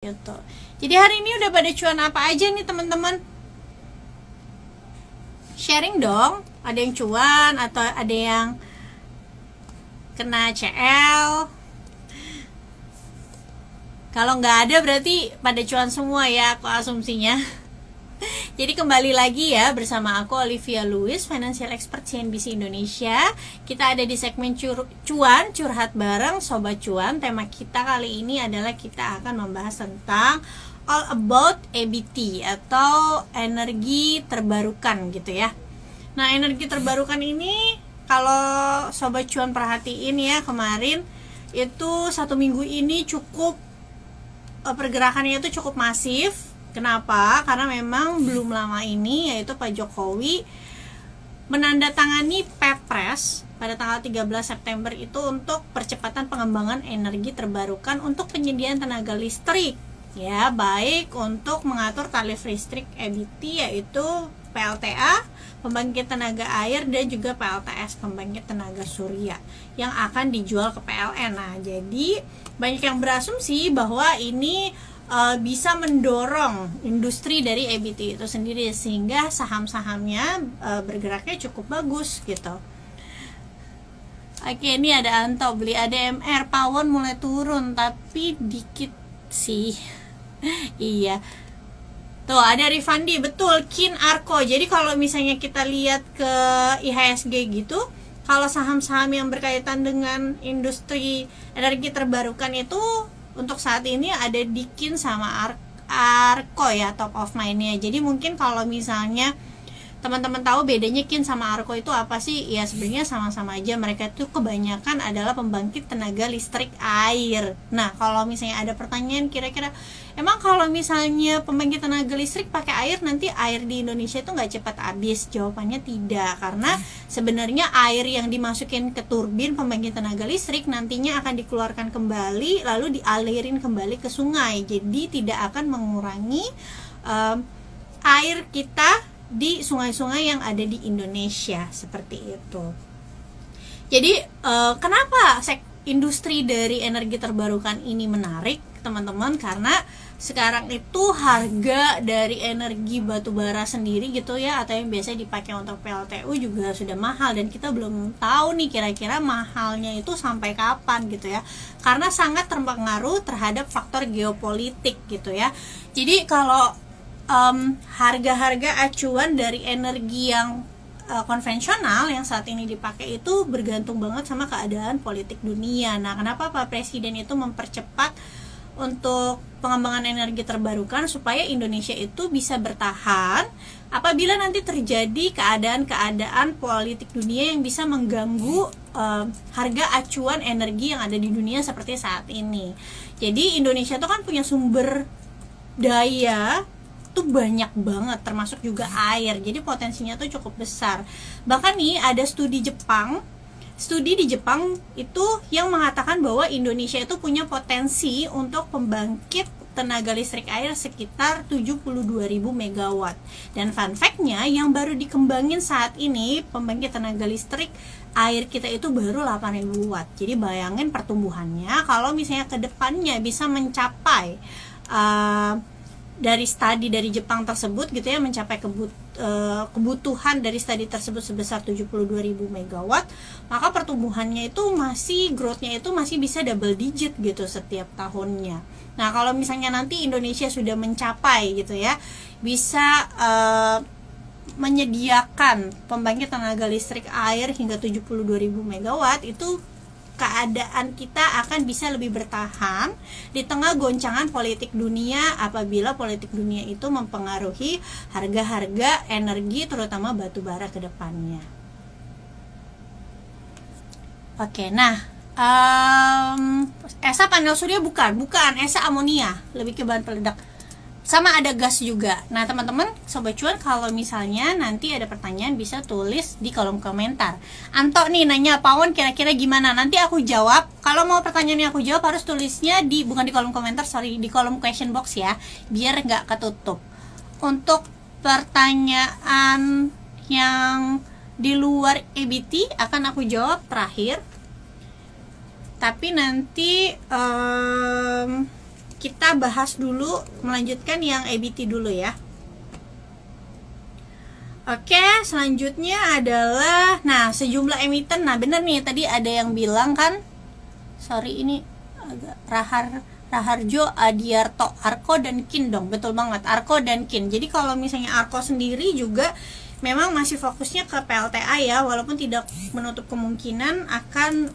gitu. Jadi hari ini udah pada cuan apa aja nih teman-teman? Sharing dong. Ada yang cuan atau ada yang kena CL? Kalau nggak ada berarti pada cuan semua ya, aku asumsinya. Jadi kembali lagi ya bersama aku Olivia Lewis, Financial Expert CNBC Indonesia. Kita ada di segmen cuan, curhat bareng Sobat Cuan. Tema kita kali ini adalah kita akan membahas tentang all about EBT atau energi terbarukan gitu ya. Nah, energi terbarukan ini kalau Sobat Cuan perhatiin ya, kemarin itu 1 minggu ini cukup pergerakannya itu cukup masif. Kenapa? Karena memang belum lama ini yaitu Pak Jokowi menandatangani Perpres pada tanggal 13 September itu untuk percepatan pengembangan energi terbarukan untuk penyediaan tenaga listrik ya, baik untuk mengatur tarif listrik EBT yaitu PLTA, pembangkit tenaga air, dan juga PLTS, pembangkit tenaga surya yang akan dijual ke PLN. Nah, jadi banyak yang berasumsi bahwa ini bisa mendorong industri dari EBT itu sendiri sehingga saham-sahamnya bergeraknya cukup bagus gitu. Oke, ini ada Anto beli ADMR, pawon mulai turun tapi dikit sih. Iya. Tuh ada Rifandi, betul, Kin Arko. Jadi kalau misalnya kita lihat ke IHSG gitu, kalau saham-saham yang berkaitan dengan industri energi terbarukan itu untuk saat ini ada Dikin sama Arko ya, top of mind-nya. Jadi mungkin kalau misalnya teman-teman tahu bedanya Kin sama Arko itu apa sih? Ya sebenarnya sama-sama aja, mereka itu kebanyakan adalah pembangkit tenaga listrik air. Nah, kalau misalnya ada pertanyaan kira-kira emang kalau misalnya pembangkit tenaga listrik pakai air, nanti air di Indonesia itu nggak cepat habis? Jawabannya tidak, karena sebenarnya air yang dimasukin ke turbin pembangkit tenaga listrik nantinya akan dikeluarkan kembali lalu dialirin kembali ke sungai. Jadi tidak akan mengurangi air kita di sungai-sungai yang ada di Indonesia seperti itu. Jadi kenapa industri dari energi terbarukan ini menarik teman-teman? Karena sekarang itu harga dari energi batubara sendiri gitu ya, atau yang biasa dipakai untuk PLTU juga sudah mahal, dan kita belum tahu nih kira-kira mahalnya itu sampai kapan gitu ya, karena sangat terpengaruh terhadap faktor geopolitik gitu ya. Jadi kalau harga-harga acuan dari energi yang konvensional yang saat ini dipakai itu bergantung banget sama keadaan politik dunia. Nah, kenapa Pak Presiden itu mempercepat untuk pengembangan energi terbarukan supaya Indonesia itu bisa bertahan apabila nanti terjadi keadaan-keadaan politik dunia yang bisa mengganggu harga acuan energi yang ada di dunia seperti saat ini. Jadi Indonesia itu kan punya sumber daya itu banyak banget, termasuk juga air, jadi potensinya tuh cukup besar. Bahkan nih ada studi di Jepang itu yang mengatakan bahwa Indonesia itu punya potensi untuk pembangkit tenaga listrik air sekitar 72.000 megawatt. Dan fun fact-nya yang baru dikembangin saat ini pembangkit tenaga listrik air kita itu baru 8.000 watt. Jadi bayangin pertumbuhannya kalau misalnya ke depannya bisa mencapai dari studi dari Jepang tersebut gitu ya, mencapai kebutuhan dari studi tersebut sebesar 72.000 megawatt, maka pertumbuhannya itu masih, growth-nya itu masih bisa double digit gitu setiap tahunnya. Nah, kalau misalnya nanti Indonesia sudah mencapai gitu ya, bisa menyediakan pembangkit tenaga listrik air hingga 72.000 megawatt, itu keadaan kita akan bisa lebih bertahan di tengah goncangan politik dunia apabila politik dunia itu mempengaruhi harga-harga energi terutama batu bara ke depannya. Oke, nah ESA panel surya bukan ESA amonia, lebih ke bahan peledak. Sama ada gas juga. Nah teman-teman Sobat Cuan, kalau misalnya nanti ada pertanyaan bisa tulis di kolom komentar. Anto nih nanya, pawon kira-kira gimana? Nanti aku jawab. Kalau mau pertanyaannya aku jawab harus tulisnya bukan di kolom komentar, di kolom question box ya, biar nggak ketutup. Untuk pertanyaan yang di luar EBT akan aku jawab terakhir. Tapi nanti kita bahas dulu, melanjutkan yang EBT dulu ya. Oke, selanjutnya adalah sejumlah emiten. Nah, bener nih tadi ada yang bilang kan, sorry ini agak Raharjo, Adiarto, Arko dan Kin dong. Betul banget, Arko dan Kin. Jadi kalau misalnya Arko sendiri juga memang masih fokusnya ke PLTA ya, walaupun tidak menutup kemungkinan akan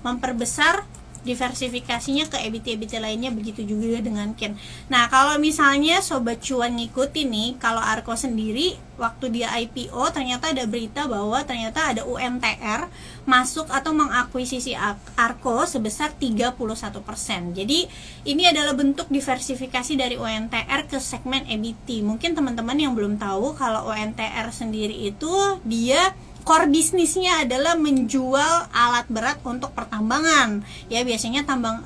memperbesar diversifikasinya ke EBT lainnya, begitu juga dengan Kin. Nah, kalau misalnya Sobat Cuan ngikutin nih, kalau Arko sendiri waktu dia IPO ternyata ada berita bahwa ternyata ada UNTR masuk atau mengakuisisi Arko sebesar 31%. Jadi ini adalah bentuk diversifikasi dari UNTR ke segmen EBT. Mungkin teman-teman yang belum tahu kalau UNTR sendiri itu dia core bisnisnya adalah menjual alat berat untuk pertambangan. Ya, biasanya tambang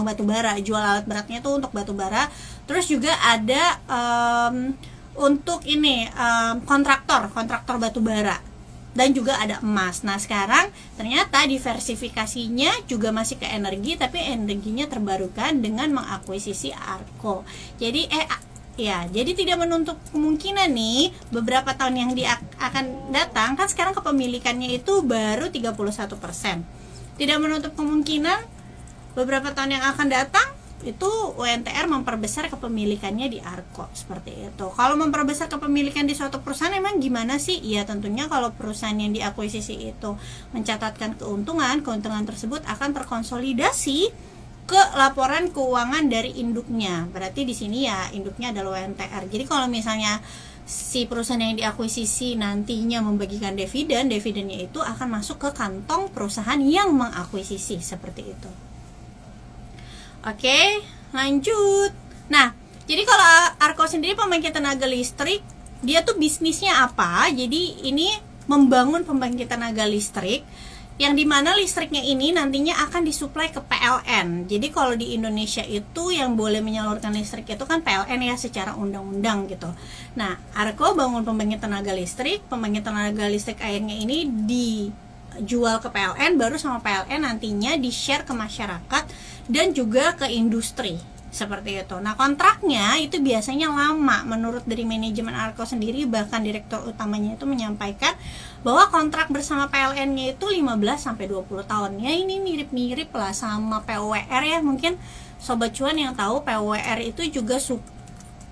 batu bara, jual alat beratnya tuh untuk batu bara. Terus juga ada untuk ini kontraktor batu bara. Dan juga ada emas. Nah, sekarang ternyata diversifikasinya juga masih ke energi, tapi energinya terbarukan dengan mengakuisisi Arko. Jadi jadi tidak menutup kemungkinan nih beberapa tahun yang akan datang, kan sekarang kepemilikannya itu baru 31%. Tidak menutup kemungkinan beberapa tahun yang akan datang itu UNTR memperbesar kepemilikannya di Arko, seperti itu. Kalau memperbesar kepemilikan di suatu perusahaan emang gimana sih? Ya tentunya kalau perusahaan yang diakuisisi itu mencatatkan keuntungan tersebut akan terkonsolidasi ke laporan keuangan dari induknya. Berarti di sini ya induknya adalah UNTR. Jadi kalau misalnya si perusahaan yang diakuisisi nantinya membagikan dividennya itu akan masuk ke kantong perusahaan yang mengakuisisi, seperti itu. Oke, lanjut. Nah, jadi kalau Arko sendiri pembangkit tenaga listrik, dia tuh bisnisnya apa? Jadi ini membangun pembangkit tenaga listrik yang dimana listriknya ini nantinya akan disuplai ke PLN. Jadi kalau di Indonesia itu yang boleh menyalurkan listrik itu kan PLN ya, secara undang-undang gitu. Nah, Arko bangun pembangkit tenaga listrik airnya ini dijual ke PLN, baru sama PLN nantinya di-share ke masyarakat dan juga ke industri, seperti itu. Nah, kontraknya itu biasanya lama. Menurut dari manajemen Arko sendiri, bahkan direktur utamanya itu menyampaikan bahwa kontrak bersama PLN-nya itu 15-20 tahun. Ya, ini mirip-mirip lah sama PUWR ya. Mungkin Sobat Cuan yang tahu PUWR itu juga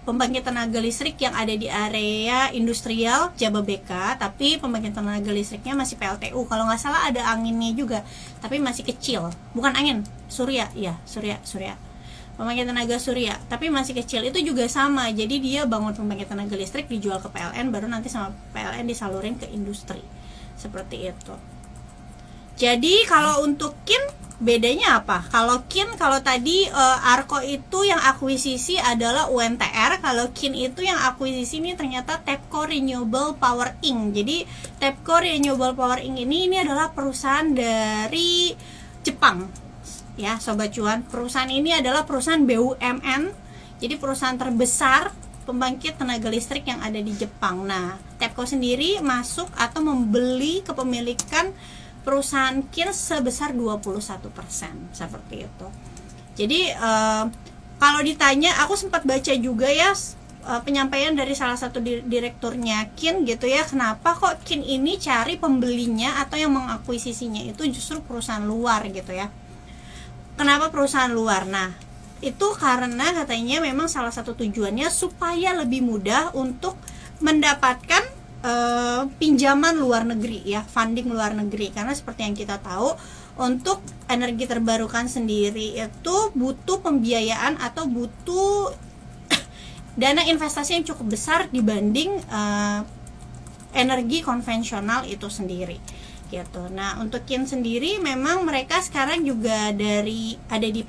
pembangkit tenaga listrik yang ada di area industrial Jababeka, tapi pembangkit tenaga listriknya masih PLTU. Kalau nggak salah ada anginnya juga, tapi masih kecil. Bukan angin, surya. Pembangkit tenaga surya, tapi masih kecil. Itu juga sama. Jadi dia bangun pembangkit tenaga listrik, dijual ke PLN, baru nanti sama PLN disalurin ke industri. Seperti itu. Jadi kalau untuk Kin bedanya apa? Kalau tadi Arko itu yang akuisisi adalah UNTR, kalau Kin itu yang akuisisi ini ternyata TEPCO Renewable Power Inc. Jadi TEPCO Renewable Power Inc. ini adalah perusahaan dari Jepang. Ya, Sobat Cuan, perusahaan ini adalah perusahaan BUMN. Jadi perusahaan terbesar pembangkit tenaga listrik yang ada di Jepang. Nah, TEPCO sendiri masuk atau membeli kepemilikan perusahaan Kin sebesar 21%, seperti itu. Jadi kalau ditanya, aku sempat baca juga ya penyampaian dari salah satu direkturnya Kin gitu ya, kenapa kok Kin ini cari pembelinya atau yang mengakuisisinya itu justru perusahaan luar gitu ya. Kenapa perusahaan luar? Nah, itu karena katanya memang salah satu tujuannya supaya lebih mudah untuk mendapatkan pinjaman luar negeri ya, funding luar negeri. Karena seperti yang kita tahu, untuk energi terbarukan sendiri itu butuh pembiayaan atau butuh dana investasi yang cukup besar dibanding energi konvensional itu sendiri gitu. Nah, untuk Kin sendiri memang mereka sekarang juga ada di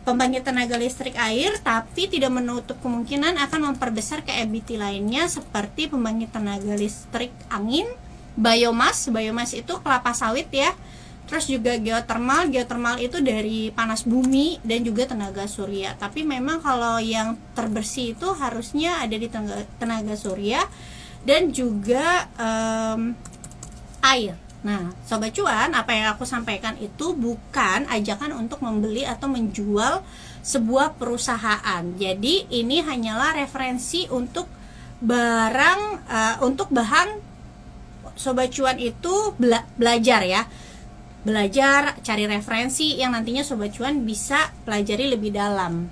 pembangkit tenaga listrik air, tapi tidak menutup kemungkinan akan memperbesar ke EBT lainnya seperti pembangkit tenaga listrik angin, biomas itu kelapa sawit ya, terus juga geothermal itu dari panas bumi dan juga tenaga surya. Tapi memang kalau yang terbersih itu harusnya ada di tenaga surya dan juga air Nah, Sobat Cuan, apa yang aku sampaikan itu bukan ajakan untuk membeli atau menjual sebuah perusahaan. Jadi, ini hanyalah referensi untuk barang, untuk bahan Sobat Cuan itu belajar ya. Belajar, cari referensi yang nantinya Sobat Cuan bisa pelajari lebih dalam.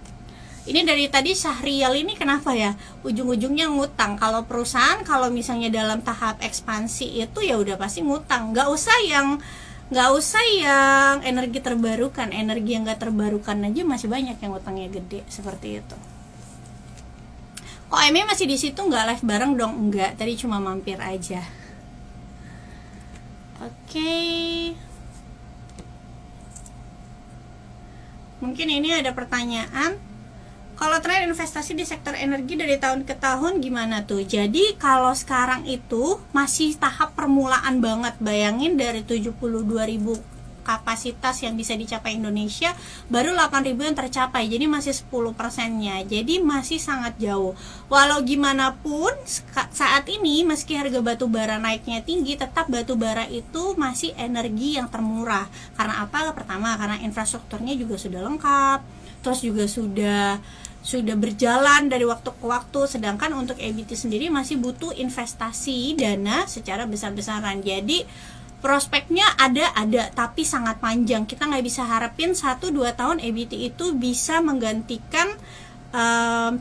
Ini dari tadi Syahrial ini kenapa ya ujung-ujungnya ngutang? Kalau perusahaan kalau misalnya dalam tahap ekspansi itu ya udah pasti ngutang. Nggak usah yang energi terbarukan, energi yang nggak terbarukan aja masih banyak yang ngutangnya gede seperti itu. Kok Emi masih di situ, nggak live bareng dong? Enggak, tadi cuma mampir aja. Oke. Mungkin ini ada pertanyaan. Kalau tren investasi di sektor energi dari tahun ke tahun gimana tuh? Jadi kalau sekarang itu masih tahap permulaan banget. Bayangin dari 72.000 kapasitas yang bisa dicapai Indonesia, baru 8.000 yang tercapai. Jadi masih 10%-nya. Jadi masih sangat jauh. Walau gimana pun saat ini meski harga batu bara naiknya tinggi, tetap batu bara itu masih energi yang termurah. Karena apa? Pertama, karena infrastrukturnya juga sudah lengkap. Terus juga sudah berjalan dari waktu ke waktu, sedangkan untuk EBT sendiri masih butuh investasi dana secara besar-besaran. Jadi prospeknya ada tapi sangat panjang. Kita nggak bisa harapin 1-2 tahun EBT itu bisa menggantikan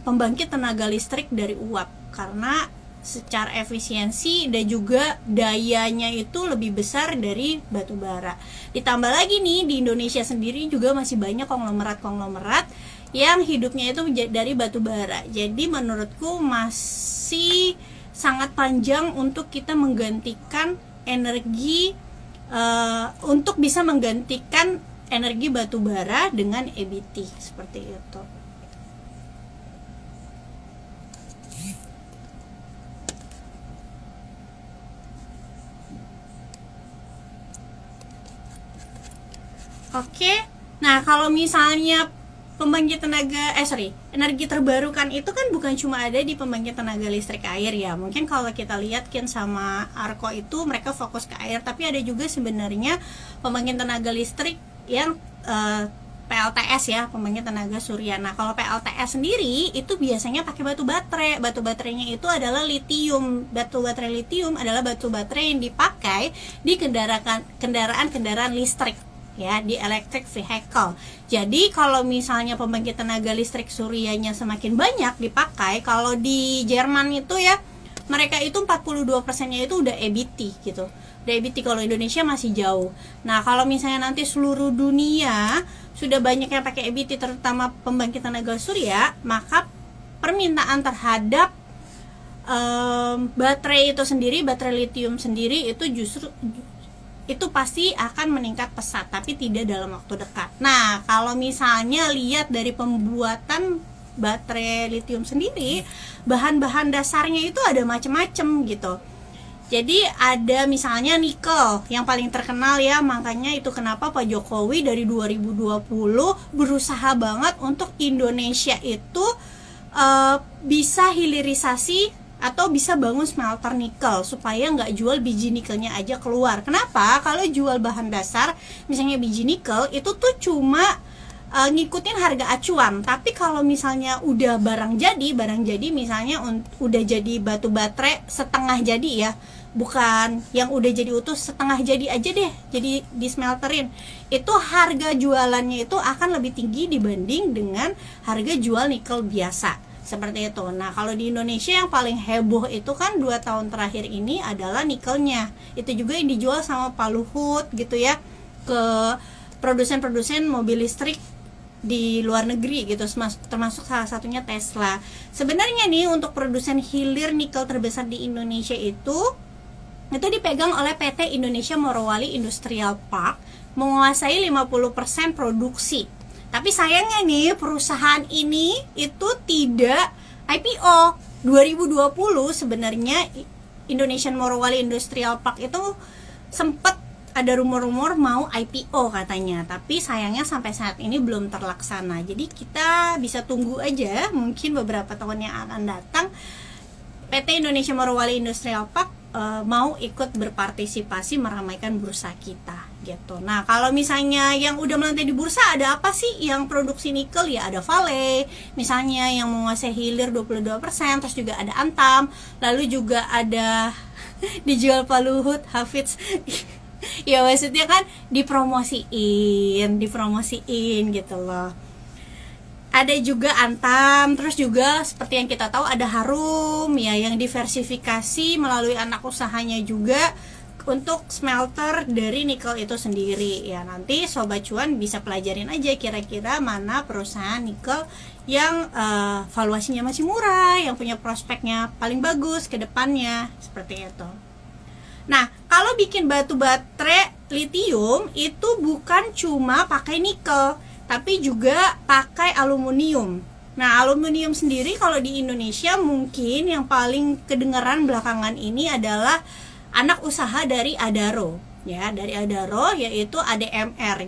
pembangkit tenaga listrik dari uap, karena secara efisiensi dan juga dayanya itu lebih besar dari batu bara. Ditambah lagi nih di Indonesia sendiri juga masih banyak konglomerat yang hidupnya itu dari batu bara. Jadi menurutku masih sangat panjang untuk kita menggantikan energi, untuk bisa menggantikan energi batu bara dengan EBT seperti itu. Oke. Nah, kalau misalnya pembangkit energi terbarukan itu kan bukan cuma ada di pembangkit tenaga listrik air ya. Mungkin kalau kita lihat Kin sama Arko itu mereka fokus ke air, tapi ada juga sebenarnya pembangkit tenaga listrik yang PLTS ya, pembangkit tenaga surya. Nah, kalau PLTS sendiri itu biasanya pakai batu baterai. Batu baterainya itu adalah litium. Batu baterai litium adalah batu baterai yang dipakai di kendaraan listrik ya, di electric vehicle. Jadi kalau misalnya pembangkit tenaga listrik suryanya semakin banyak dipakai, kalau di Jerman itu ya, mereka itu 42%-nya itu udah EBT gitu. Udah EBT, kalau Indonesia masih jauh. Nah, kalau misalnya nanti seluruh dunia sudah banyak yang pakai EBT, terutama pembangkit tenaga surya, maka permintaan terhadap baterai itu sendiri, baterai litium sendiri itu pasti akan meningkat pesat, tapi tidak dalam waktu dekat. Nah, kalau misalnya lihat dari pembuatan baterai litium sendiri, bahan-bahan dasarnya itu ada macam-macam gitu. Jadi ada misalnya nikel yang paling terkenal ya, makanya itu kenapa Pak Jokowi dari 2020 berusaha banget untuk Indonesia itu bisa hilirisasi atau bisa bangun smelter nikel supaya nggak jual biji nikelnya aja keluar. Kenapa? Kalau jual bahan dasar misalnya biji nikel itu tuh cuma ngikutin harga acuan. Tapi kalau misalnya udah barang jadi misalnya udah jadi batu baterai setengah jadi ya, bukan yang udah jadi utuh, setengah jadi aja deh, jadi di smelterin, itu harga jualannya itu akan lebih tinggi dibanding dengan harga jual nikel biasa. Seperti itu. Nah, kalau di Indonesia yang paling heboh itu kan 2 tahun terakhir ini adalah nikelnya. Itu juga yang dijual sama Pak Luhut gitu ya, ke produsen-produsen mobil listrik di luar negeri gitu, termasuk salah satunya Tesla. Sebenarnya nih untuk produsen hilir nikel terbesar di Indonesia itu dipegang oleh PT Indonesia Morowali Industrial Park, menguasai 50% produksi. Tapi sayangnya nih perusahaan ini itu tidak IPO. 2020 sebenarnya Indonesian Morowali Industrial Park itu sempat ada rumor-rumor mau IPO katanya, tapi sayangnya sampai saat ini belum terlaksana. Jadi kita bisa tunggu aja, mungkin beberapa tahun yang akan datang PT Indonesia Morowali Industrial Park mau ikut berpartisipasi meramaikan bursa kita gitu. Nah, kalau misalnya yang udah melantai di bursa, ada apa sih yang produksi nikel? Ya ada Vale, misalnya yang menguasai hilir 22%, terus juga ada Antam, lalu juga ada dijual Pak Luhut, Hafidz. Ya maksudnya kan dipromosiin gitu loh. Ada juga Antam, terus juga seperti yang kita tahu ada Harum ya, yang diversifikasi melalui anak usahanya juga untuk smelter dari nikel itu sendiri ya. Nanti Sobat Cuan bisa pelajarin aja kira-kira mana perusahaan nikel yang valuasinya masih murah, yang punya prospeknya paling bagus ke depannya, seperti itu. Nah, kalau bikin batu baterai litium itu bukan cuma pakai nikel, tapi juga pakai aluminium. Nah, aluminium sendiri kalau di Indonesia mungkin yang paling kedengeran belakangan ini adalah anak usaha dari Adaro, ya, dari Adaro, yaitu ADMR.